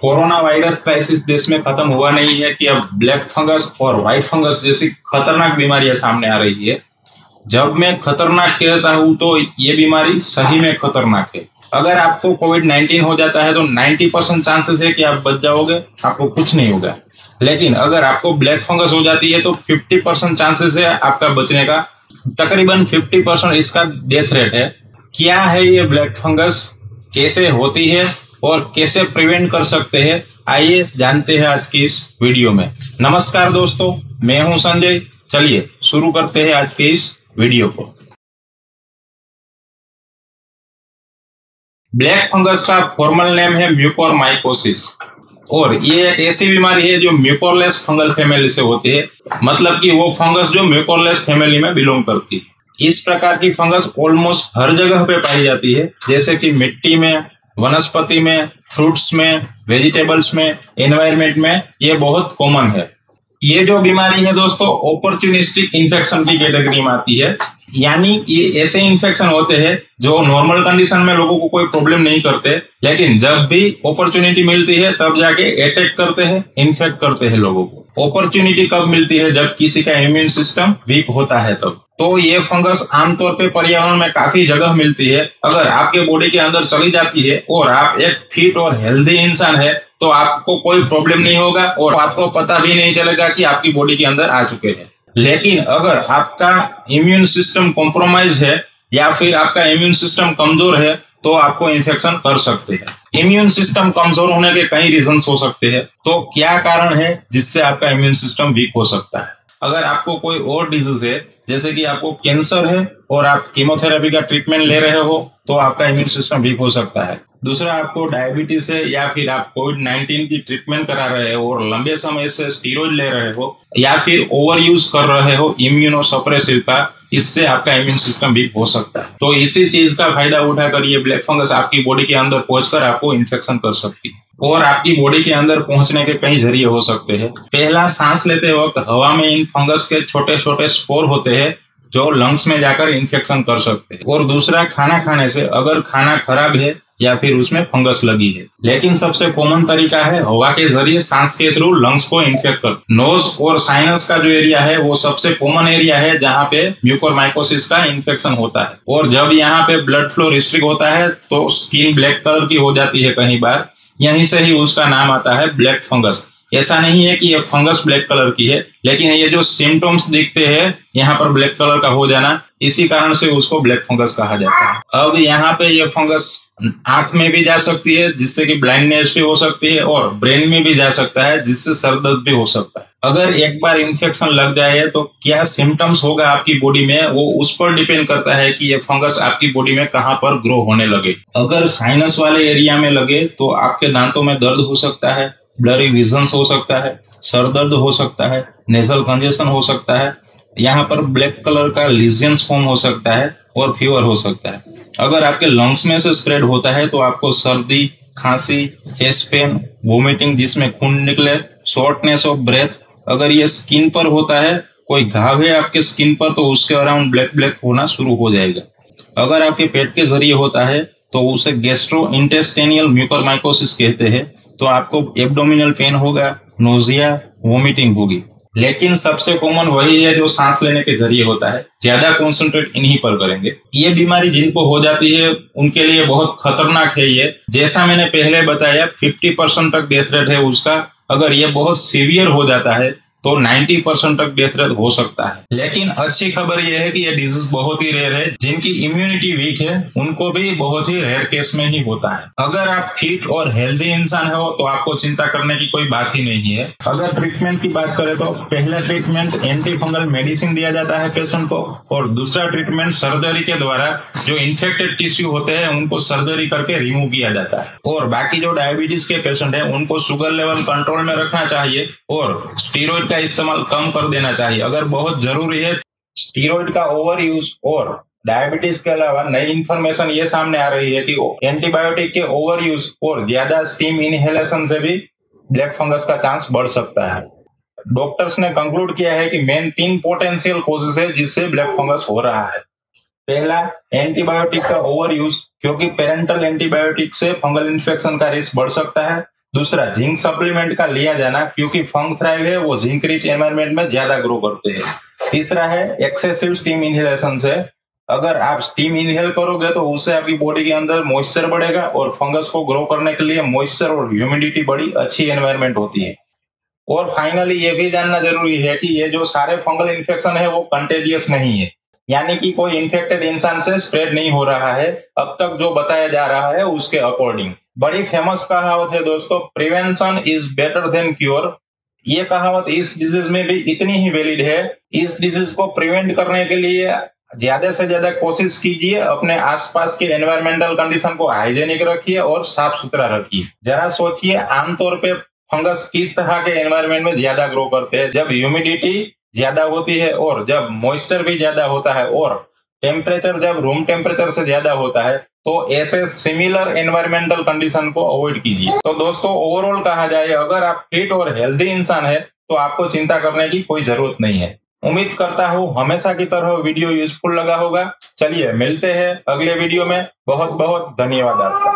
Corona virus crisis देश में खत्म हुआ नहीं है कि अब ब्लैक फंगस और व्हाइट फंगस जैसी खतरनाक बीमारियां सामने आ रही है। जब मैं खतरनाक कहता हूं तो ये बीमारी सही में खतरनाक है। अगर आपको कोविड-19 हो जाता है तो 90% चांसेस है कि आप बच जाओगे, आपको कुछ नहीं होगा। लेकिन अगर आपको ब्लैक फंगस हो जाती है तो 50% चांसेस है आपका बचने का। तकरीबन 50% इसका डेथ रेट है। क्या है ये ब्लैक फंगस, कैसे होती है और कैसे प्रिवेंट कर सकते हैं, आइए जानते हैं आज की इस वीडियो में। नमस्कार दोस्तों, मैं हूं संजय। चलिए शुरू करते हैं आज के इस वीडियो को। ब्लैक फंगस का फॉर्मल नेम है म्यूकोरमाइकोसिस और ये एक ऐसी बीमारी है जो म्यूकोरलेस फंगल फैमिली से होती है। मतलब कि वो फंगस जो म्यूकोरलेस फैमिली में बिलोंग करती है। इस प्रकार की फंगस ऑलमोस्ट हर जगह पे पाई जाती है, जैसे कि मिट्टी में, वनस्पति में, फ्रूट्स में, वेजिटेबल्स में, एनवायरमेंट में ये बहुत कॉमन है। ये जो बीमारी है दोस्तों ऑपर्चुनिस्टिक इन्फेक्शन की कैटेगरी में आती है। यानी ये ऐसे इन्फेक्शन होते हैं जो नॉर्मल कंडीशन में लोगों को कोई प्रॉब्लम नहीं करते, लेकिन जब भी अपॉर्चुनिटी मिलती है तब जाके अटैक करते हैं, इन्फेक्ट करते हैं लोगों को। अपॉर्चुनिटी कब मिलती है? जब किसी का इम्यून सिस्टम वीक होता है तब। तो ये फंगस आमतौर पे पर्यावरण में काफी जगह मिलती है। अगर आपके बॉडी के अंदर चली जाती है और आप एक फिट और हेल्दी इंसान है तो आपको कोई प्रॉब्लम नहीं होगा और आपको पता भी नहीं चलेगा कि आपकी बॉडी के अंदर आ चुके हैं। लेकिन अगर आपका इम्यून सिस्टम कॉम्प्रोमाइज है या फिर आपका इम्यून सिस्टम कमजोर है तो आपको इन्फेक्शन कर सकते हैं। इम्यून सिस्टम कमजोर होने के कई रीजंस हो सकते हैं। तो क्या कारण है जिससे आपका इम्यून सिस्टम वीक हो सकता है? अगर आपको कोई और डिजीज है, जैसे कि आपको कैंसर है और आप कीमोथेरेपी का ट्रीटमेंट ले रहे हो तो आपका इम्यून सिस्टम वीक हो सकता है। दूसरा, आपको डायबिटीज है या फिर आप कोविड-19 की ट्रीटमेंट करा रहे हो और लंबे समय से स्टीरॉइड ले रहे हो या फिर ओवर यूज कर रहे हो इम्यूनोसप्रेसिव का, इससे आपका इम्यून सिस्टम वीक हो सकता है। तो इसी चीज का फायदा उठाकर ये ब्लैक फंगस आपकी बॉडी के अंदर पहुंचकर आपको इन्फेक्शन कर सकती है। और आपकी बॉडी के अंदर पहुंचने के कई जरिए हो सकते हैं। पहला, सांस लेते वक्त हवा में इन फंगस के छोटे छोटे स्पोर होते हैं जो लंग्स में जाकर इन्फेक्शन कर सकते हैं। और दूसरा, खाना खाने से, अगर खाना खराब है या फिर उसमें फंगस लगी है। लेकिन सबसे कॉमन तरीका है हवा के जरिए सांस के थ्रू लंग्स को इन्फेक्ट कर। नोज और साइनस का जो एरिया है वो सबसे कॉमन एरिया है जहाँ पे म्यूकोरमाइकोसिस का इन्फेक्शन होता है। और जब यहाँ पे ब्लड फ्लो रिस्ट्रिक्ट होता है तो स्किन ब्लैक कलर की हो जाती है कई बार। यहीं से ही उसका नाम आता है ब्लैक फंगस। ऐसा नहीं है कि ये फंगस ब्लैक कलर की है, लेकिन ये जो सिम्टम्स दिखते हैं यहाँ पर ब्लैक कलर का हो जाना, इसी कारण से उसको ब्लैक फंगस कहा जाता है। अब यहाँ पे ये फंगस आंख में भी जा सकती है जिससे कि ब्लाइंडनेस भी हो सकती है और ब्रेन में भी जा सकता है जिससे सर दर्द भी हो सकता है। अगर एक बार इन्फेक्शन लग जाए तो क्या सिम्टम्स होगा आपकी बॉडी में, वो उस पर डिपेंड करता है कि ये फंगस आपकी बॉडी में कहाँ पर ग्रो होने लगे। अगर साइनस वाले एरिया में लगे तो आपके दांतों में दर्द हो सकता है, ब्लरी विजन्स हो सकता है, सर दर्द हो सकता है, नेजल कंजेशन हो सकता है, यहाँ पर ब्लैक कलर का लीजन्स फॉर्म हो सकता है और फीवर हो सकता है। अगर आपके लंग्स में से स्प्रेड होता है तो आपको सर्दी, खांसी, चेस्ट पेन, वोमिटिंग जिसमें खून निकले, शॉर्टनेस ऑफ ब्रेथ। अगर ये स्किन पर होता है, कोई घाव है आपके स्किन पर, तो उसके अराउंड ब्लैक ब्लैक होना शुरू हो जाएगा। अगर आपके पेट के जरिए होता है तो उसे गैस्ट्रो इंटेस्टाइनल म्यूकोरमाइकोसिस कहते हैं। तो आपको एब्डोमिनल पेन होगा, नोजिया, वोमिटिंग होगी। लेकिन सबसे कॉमन वही है जो सांस लेने के जरिए होता है। ज्यादा कॉन्सेंट्रेट इन्हीं पर करेंगे। ये बीमारी जिनको हो जाती है उनके लिए बहुत खतरनाक है ये। जैसा मैंने पहले बताया 50% तक डेथ रेट है उसका। अगर ये बहुत सीवियर हो जाता है तो 90% तक डेथ रेट हो सकता है। लेकिन अच्छी खबर यह है कि यह डिजीज बहुत ही रेयर है। जिनकी इम्यूनिटी वीक है उनको भी बहुत ही रेयर केस में ही होता है। अगर आप फिट और हेल्दी इंसान हो तो आपको चिंता करने की कोई बात ही नहीं है। अगर ट्रीटमेंट की बात करें तो पहला ट्रीटमेंट एंटी फंगल मेडिसिन दिया जाता है पेशेंट को और दूसरा ट्रीटमेंट सर्जरी के द्वारा जो इन्फेक्टेड टिश्यू होते हैं उनको सर्जरी करके रिमूव किया जाता है। और बाकी जो डायबिटीज के पेशेंट है उनको शुगर लेवल कंट्रोल में रखना चाहिए और स्टीरॉइड का इस्तेमाल कम कर देना चाहिए अगर बहुत जरूरी है। स्टीरॉइड का ओवर यूज और डायबिटीज के अलावा नई इंफॉर्मेशन ये सामने आ रही है कि एंटीबायोटिक के ओवर यूज और ज्यादा स्टीम इनहेलेशन से भी ब्लैक फंगस का चांस बढ़ सकता है। डॉक्टर्स ने कंक्लूड किया है कि मेन 3 पोटेंशियल कॉजेस है जिससे ब्लैक फंगस हो रहा है। पहला, एंटीबायोटिक का ओवर यूज, क्योंकि पेरेंटल एंटीबायोटिक से फंगल इन्फेक्शन का रिस्क बढ़ सकता है। दूसरा, जिंक सप्लीमेंट का लिया जाना, क्योंकि फंग थ्राइव है वो जिंक रिच एनवायरमेंट में ज्यादा ग्रो करते हैं। तीसरा है एक्सेसिव स्टीम इनहेलेशन से, अगर आप स्टीम इनहेल करोगे तो उससे आपकी बॉडी के अंदर मॉइस्चर बढ़ेगा और फंगस को ग्रो करने के लिए मॉइस्चर और ह्यूमिडिटी बड़ी अच्छी एनवायरमेंट होती है। और फाइनली ये भी जानना जरूरी है कि ये जो सारे फंगल इन्फेक्शन है वो कंटेजियस नहीं है, यानी कि कोई इन्फेक्टेड इंसान से स्प्रेड नहीं हो रहा है अब तक जो बताया जा रहा है उसके अकॉर्डिंग। बड़ी फेमस कहावत है दोस्तों, prevention is better than cure. ये कहावत इस डिजीज में भी इतनी ही वैलिड है। इस डिजीज को प्रिवेंट करने के लिए ज्यादा से ज्यादा कोशिश कीजिए, अपने आसपास के एनवायरमेंटल कंडीशन को हाइजेनिक रखिए और साफ सुथरा रखिए। जरा सोचिए, आमतौर पे फंगस किस तरह के एनवायरमेंट में ज्यादा ग्रो करते हैं? जब ह्यूमिडिटी ज्यादा होती है और जब मॉइस्चर भी ज्यादा होता है और टेम्परेचर जब रूम टेम्परेचर से ज्यादा होता है, तो ऐसे सिमिलर एनवायरमेंटल कंडीशन को अवॉइड कीजिए। तो दोस्तों, ओवरऑल कहा जाए, अगर आप फिट और हेल्दी इंसान है तो आपको चिंता करने की कोई जरूरत नहीं है। उम्मीद करता हूँ हमेशा की तरह वीडियो यूजफुल लगा होगा। चलिए मिलते हैं अगले वीडियो में। बहुत बहुत धन्यवाद आपका।